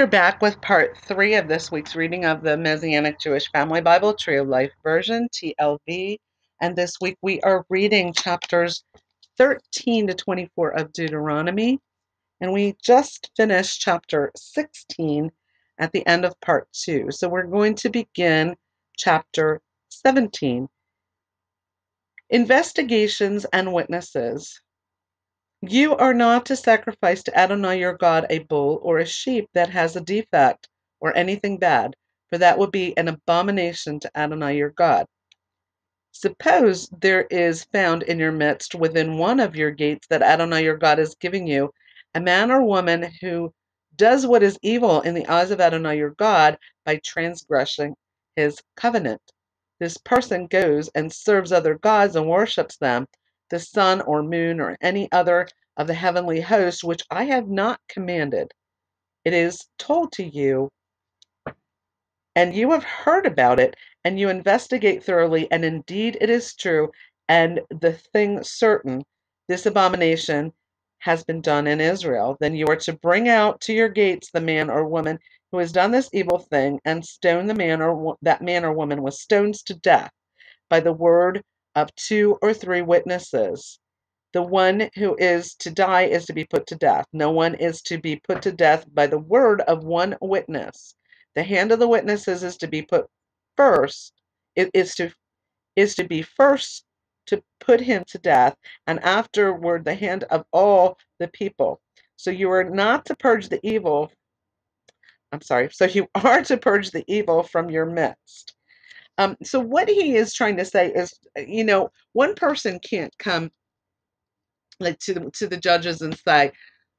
We're back with part 3 of this week's reading of the Messianic Jewish Family Bible, Tree of Life version, TLV. And this week we are reading chapters 13 to 24 of Deuteronomy. And we just finished chapter 16 at the end of part 2. So we're going to begin chapter 17. Investigations and witnesses. You are not to sacrifice to Adonai your God a bull or a sheep that has a defect or anything bad, for that would be an abomination to Adonai your God. Suppose there is found in your midst within one of your gates that Adonai your God is giving you, a man or woman who does what is evil in the eyes of Adonai your God by transgressing his covenant. This person goes and serves other gods and worships them, the sun or moon or any other of the heavenly host, which I have not commanded. It is told to you, and you have heard about it, and you investigate thoroughly, and indeed it is true, and the thing certain, this abomination has been done in Israel. Then you are to bring out to your gates the man or woman who has done this evil thing, and stone the man or that man or woman with stones to death by the word of 2 or 3 witnesses. The one who is to die is to be put to death. No one is to be put to death by the word of one witness. The hand of the witnesses is to be put first. It is to be first to put him to death, and afterward the hand of all the people. So you are not to purge the evil. I'm sorry. So you are to purge the evil from your midst. So what he is trying to say is, one person can't come like to the judges and say,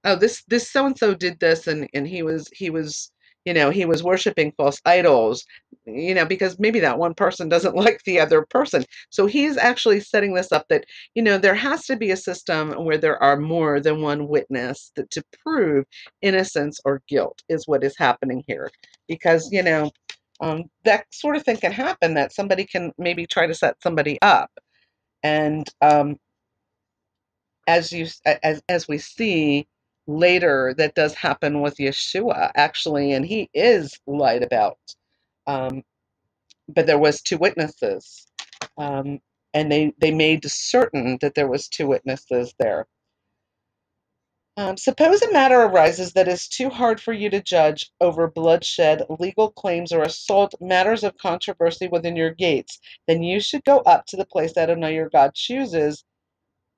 oh, this so and so did this, and he was he was worshiping false idols, because maybe that one person doesn't like the other person. So he's actually setting this up that there has to be a system where there are more than one witness to prove innocence or guilt is what is happening here, because that sort of thing can happen, that somebody can maybe try to set somebody up. And as we see later, that does happen with Yeshua, actually, and he is lied about. Um, but there was 2 witnesses, um, and they made certain that there was 2 witnesses there. Suppose a matter arises that is too hard for you to judge over bloodshed, legal claims, or assault, matters of controversy within your gates, then you should go up to the place that Adonai your God chooses,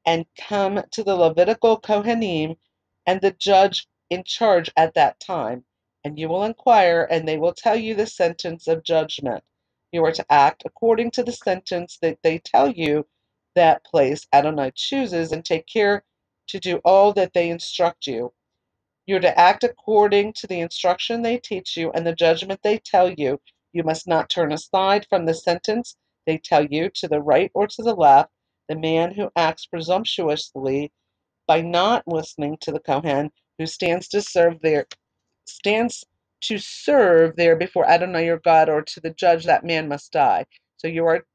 and come to the Levitical Kohanim and the judge in charge at that time, and you will inquire, and they will tell you the sentence of judgment. You are to act according to the sentence that they tell you that place Adonai chooses, and take care to do all that they instruct you. You are to act according to the instruction they teach you and the judgment they tell you. You must not turn aside from the sentence they tell you to the right or to the left. The man who acts presumptuously by not listening to the Kohen who stands to serve there before Adonai your God, or to the judge, that man must die. So you are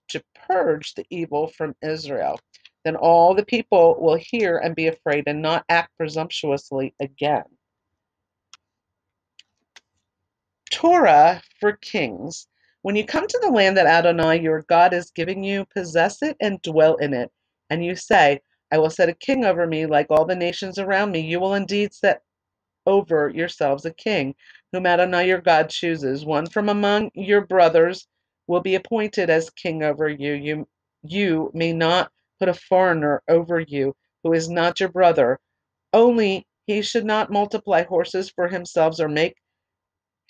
to purge the evil from Israel. Then all the people will hear and be afraid and not act presumptuously again. Torah for kings. When you come to the land that Adonai your God is giving you, possess it and dwell in it. And you say, I will set a king over me like all the nations around me. You will indeed set over yourselves a king, whom Adonai your God chooses. One from among your brothers will be appointed as king over you. You may not put a foreigner over you who is not your brother. Only he should not multiply horses for himself or make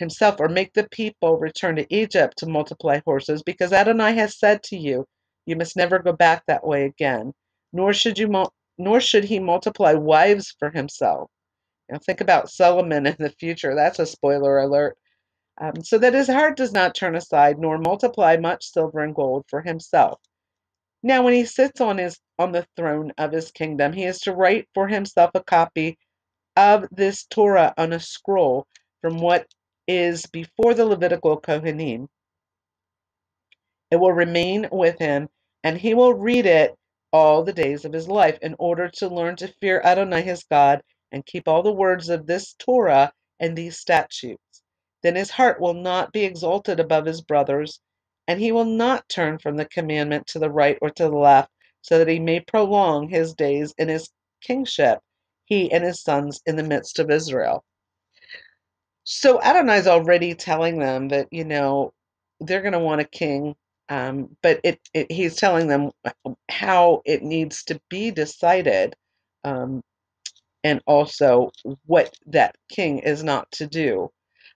the people return to Egypt to multiply horses, because Adonai has said to you, you must never go back that way again. Nor should he multiply wives for himself. Think about Solomon in the future. That's a spoiler alert. So that his heart does not turn aside, nor multiply much silver and gold for himself. Now, when he sits on the throne of his kingdom, he is to write for himself a copy of this Torah on a scroll from what is before the Levitical Kohanim. It will remain with him, and he will read it all the days of his life, in order to learn to fear Adonai his God and keep all the words of this Torah and these statutes. Then his heart will not be exalted above his brothers, and he will not turn from the commandment to the right or to the left, so that he may prolong his days in his kingship, he and his sons in the midst of Israel. So Adonai's already telling them that, they're going to want a king, but he's telling them how it needs to be decided, um, and also what that king is not to do.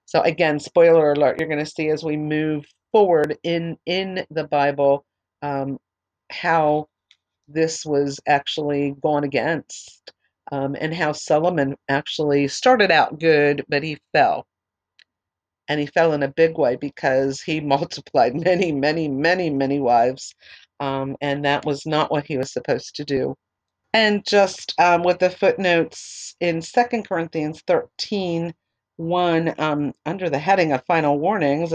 So again, spoiler alert, you're going to see as we move forward in the Bible, how this was actually gone against, and how Solomon actually started out good, but he fell. And he fell in a big way because he multiplied many, many, many, many wives. And that was not what he was supposed to do. And just with the footnotes in 2 Corinthians 13:1, under the heading of final warnings,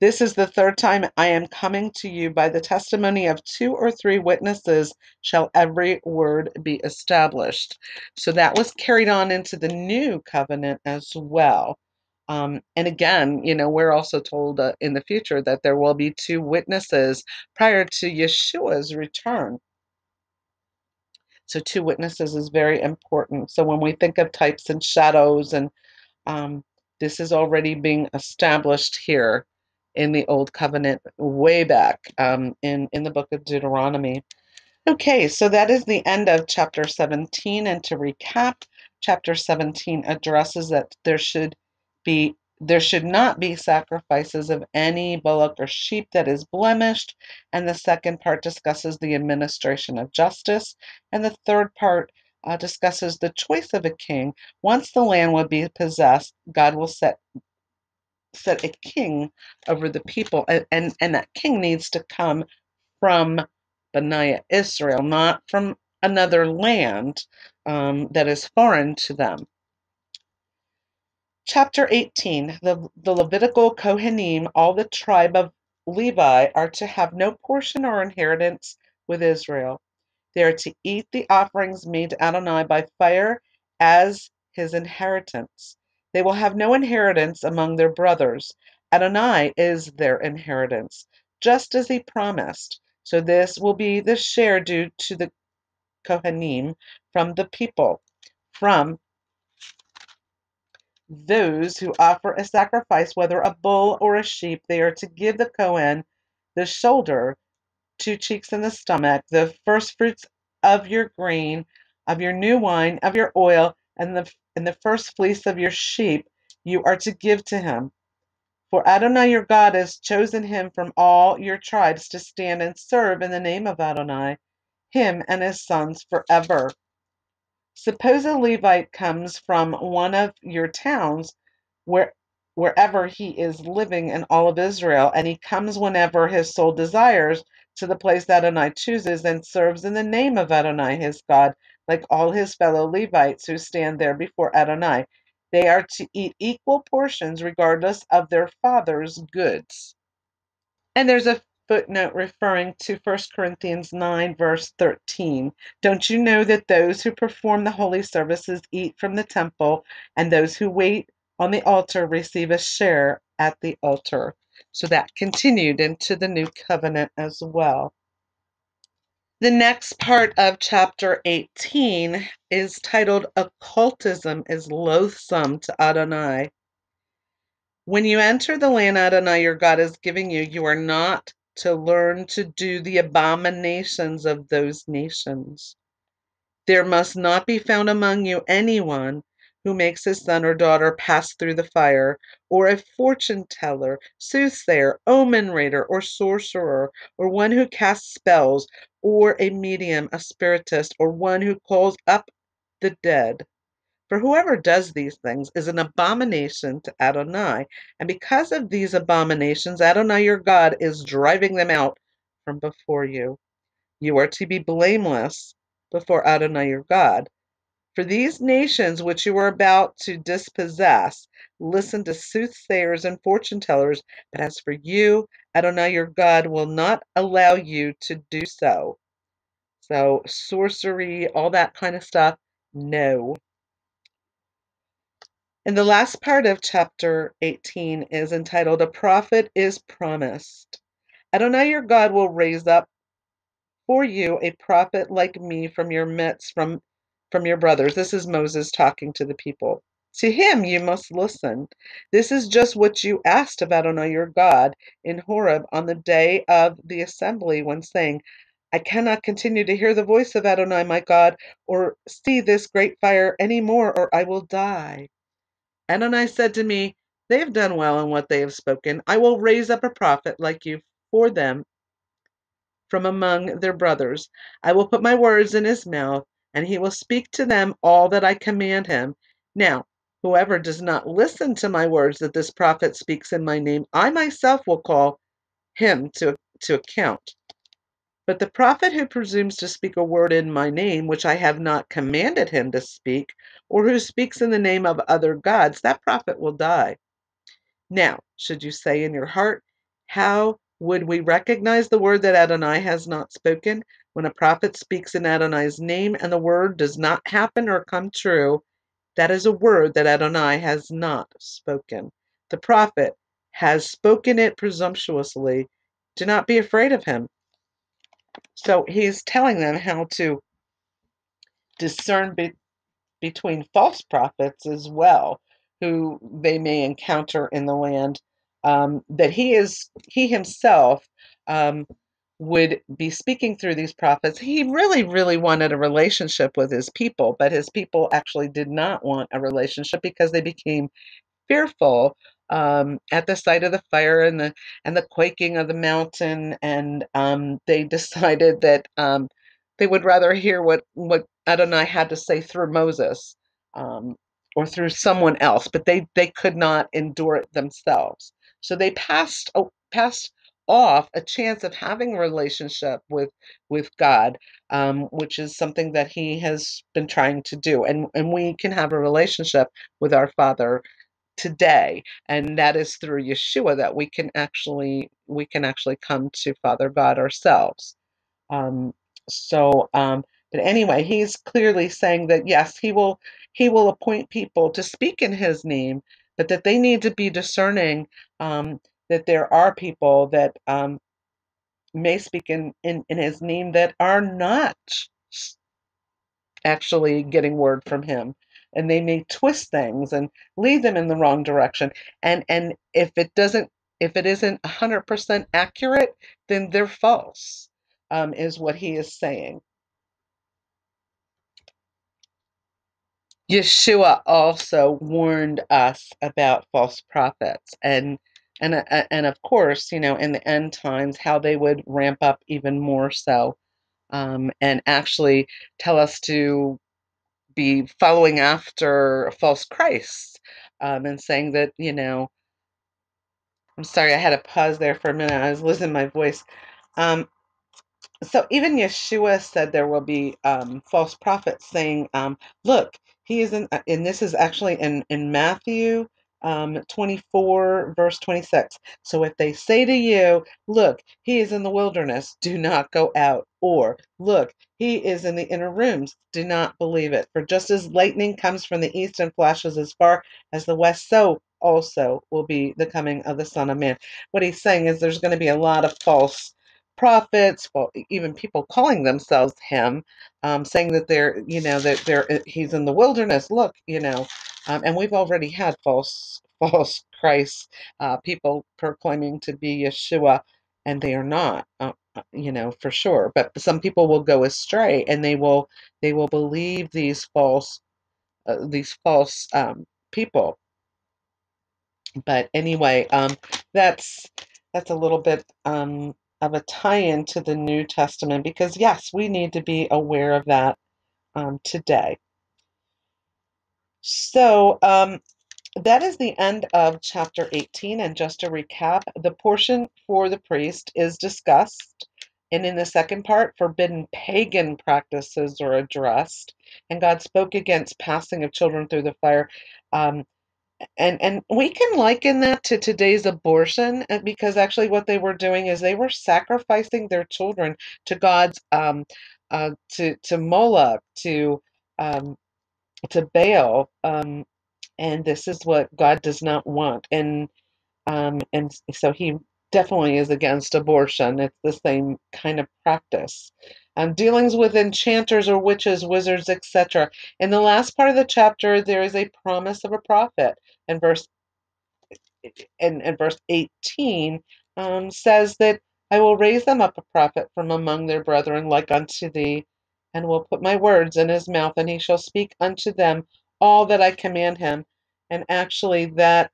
this is the third time I am coming to you. By the testimony of 2 or 3 witnesses shall every word be established. So that was carried on into the new covenant as well. And again, we're also told in the future that there will be 2 witnesses prior to Yeshua's return. So 2 witnesses is very important. So when we think of types and shadows, and this is already being established here in the Old Covenant way back, in the book of Deuteronomy. Okay, so that is the end of chapter 17. And to recap, chapter 17 addresses that there should not be sacrifices of any bullock or sheep that is blemished. And the second part discusses the administration of justice. And the third part discusses the choice of a king. Once the land will be possessed, God will set a king over the people. And that king needs to come from Benaiah Israel, not from another land that is foreign to them. Chapter 18, the Levitical Kohanim, all the tribe of Levi, are to have no portion or inheritance with Israel. They are to eat the offerings made to Adonai by fire as his inheritance. They will have no inheritance among their brothers. Adonai is their inheritance, just as he promised. So this will be the share due to the Kohanim from the people, from those who offer a sacrifice, whether a bull or a sheep. They are to give the Kohen the shoulder, 2 cheeks, and the stomach, the first fruits of your grain, of your new wine, of your oil, and the first fleece of your sheep you are to give to him. For Adonai your God has chosen him from all your tribes to stand and serve in the name of Adonai, him and his sons forever. Suppose a Levite comes from one of your towns, wherever he is living in all of Israel, and he comes whenever his soul desires to the place that Adonai chooses, and serves in the name of Adonai his God, like all his fellow Levites who stand there before Adonai. They are to eat equal portions regardless of their father's goods. And there's a footnote referring to 1 Corinthians 9, verse 13. Don't you know that those who perform the holy services eat from the temple, and those who wait on the altar receive a share at the altar? So that continued into the new covenant as well. The next part of chapter 18 is titled Occultism is Loathsome to Adonai. When you enter the land Adonai your God is giving you, you are not to learn to do the abominations of those nations. There must not be found among you anyone who makes his son or daughter pass through the fire, or a fortune teller, soothsayer, omen reader, or sorcerer, or one who casts spells, or a medium, a spiritist, or one who calls up the dead. For whoever does these things is an abomination to Adonai, and because of these abominations, Adonai your God is driving them out from before you. You are to be blameless before Adonai your God. For these nations which you are about to dispossess, listen to soothsayers and fortune tellers, but as for you, Adonai your God will not allow you to do so. So sorcery, all that kind of stuff, no. And the last part of chapter 18 is entitled, A Prophet is Promised. Adonai your God will raise up for you a prophet like me from your midst, from your brothers. This is Moses talking to the people. To him you must listen. This is just what you asked of Adonai your God in Horeb on the day of the assembly when saying, I cannot continue to hear the voice of Adonai my God or see this great fire any more, or I will die. Adonai said to me, they have done well in what they have spoken. I will raise up a prophet like you for them from among their brothers. I will put my words in his mouth, and he will speak to them all that I command him. Now, whoever does not listen to my words that this prophet speaks in my name, I myself will call him to account. But the prophet who presumes to speak a word in my name, which I have not commanded him to speak, or who speaks in the name of other gods, that prophet will die. Now, should you say in your heart, how would we recognize the word that Adonai has not spoken? When a prophet speaks in Adonai's name and the word does not happen or come true, that is a word that Adonai has not spoken. The prophet has spoken it presumptuously. Do not be afraid of him. So he's telling them how to discern between false prophets as well, who they may encounter in the land. That he himself would be speaking through these prophets. He really, really wanted a relationship with his people, but his people actually did not want a relationship because they became fearful at the sight of the fire and the quaking of the mountain, and they decided that they would rather hear what Adonai had to say through Moses um, or through someone else, but they could not endure it themselves. So they passed off a chance of having a relationship with God, which is something that He has been trying to do, and we can have a relationship with our Father today, and that is through Yeshua that we can actually come to Father God ourselves. um, so but anyway, he's clearly saying that yes, he will appoint people to speak in his name, but that they need to be discerning, that there are people that may speak in his name that are not actually getting word from him, and they may twist things and lead them in the wrong direction, and if it isn't 100% accurate, then they're false, is what he is saying. Yeshua also warned us about false prophets, and of course, in the end times, how they would ramp up even more so, and actually tell us to be following after false Christs, and saying that, I'm sorry, I had to pause there for a minute. I was losing my voice. Um, so even Yeshua said there will be false prophets saying, look, he is in, and this is actually in Matthew 24, verse 26. So if they say to you, look, he is in the wilderness, do not go out. Or, look, he is in the inner rooms, do not believe it. For just as lightning comes from the east and flashes as far as the west, so also will be the coming of the Son of Man. What he's saying is there's going to be a lot of false prophets, well, even people calling themselves him, saying that he's in the wilderness. Look, and we've already had false Christ, people proclaiming to be Yeshua, and they are not, for sure. But some people will go astray, and they will believe these false people. But anyway, that's a little bit of a tie-in to the New Testament, because yes, we need to be aware of that today. So that is the end of chapter 18. And just to recap, the portion for the priest is discussed. And in the second part, forbidden pagan practices are addressed. And God spoke against passing of children through the fire. And we can liken that to today's abortion, because actually what they were doing is they were sacrificing their children to gods, to Moloch, um, to Baal, And this is what God does not want. And so he definitely is against abortion. It's the same kind of practice. Dealings with enchanters or witches, wizards, etc. In the last part of the chapter, there is a promise of a prophet. And verse 18 says that I will raise them up a prophet from among their brethren like unto thee, and will put my words in his mouth, and he shall speak unto them all that I command him. And actually, that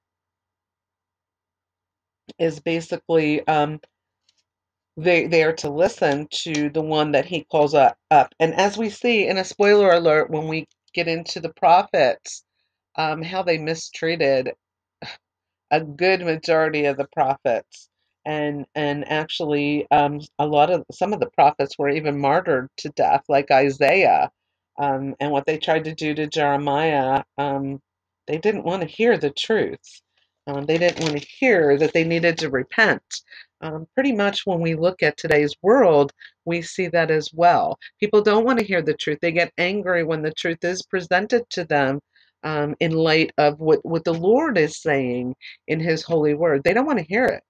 is basically they are to listen to the one that he calls up. And as we see in a spoiler alert, when we get into the prophets, how they mistreated a good majority of the prophets, and actually a lot of some of the prophets were even martyred to death, like Isaiah, and what they tried to do to Jeremiah. They didn't want to hear the truth. They didn't want to hear that they needed to repent. Pretty much when we look at today's world, we see that as well. People don't want to hear the truth. They get angry when the truth is presented to them, in light of what the Lord is saying in his holy word. They don't want to hear it.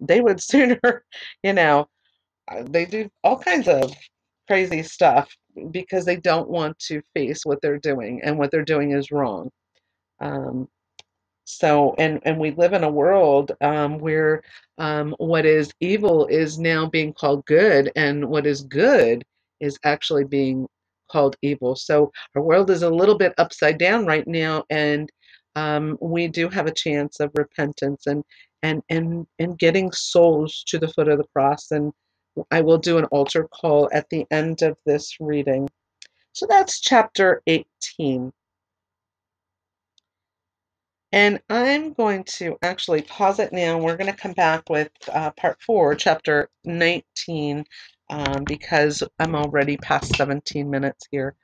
They would sooner, you know, they do all kinds of crazy stuff because they don't want to face what they're doing, and what they're doing is wrong. Um, and we live in a world where what is evil is now being called good, and what is good is actually being called evil. So our world is a little bit upside down right now, and we do have a chance of repentance and getting souls to the foot of the cross. And I will do an altar call at the end of this reading. So that's chapter 18. And I'm going to actually pause it now. We're going to come back with part 4, chapter 19, because I'm already past 17 minutes here.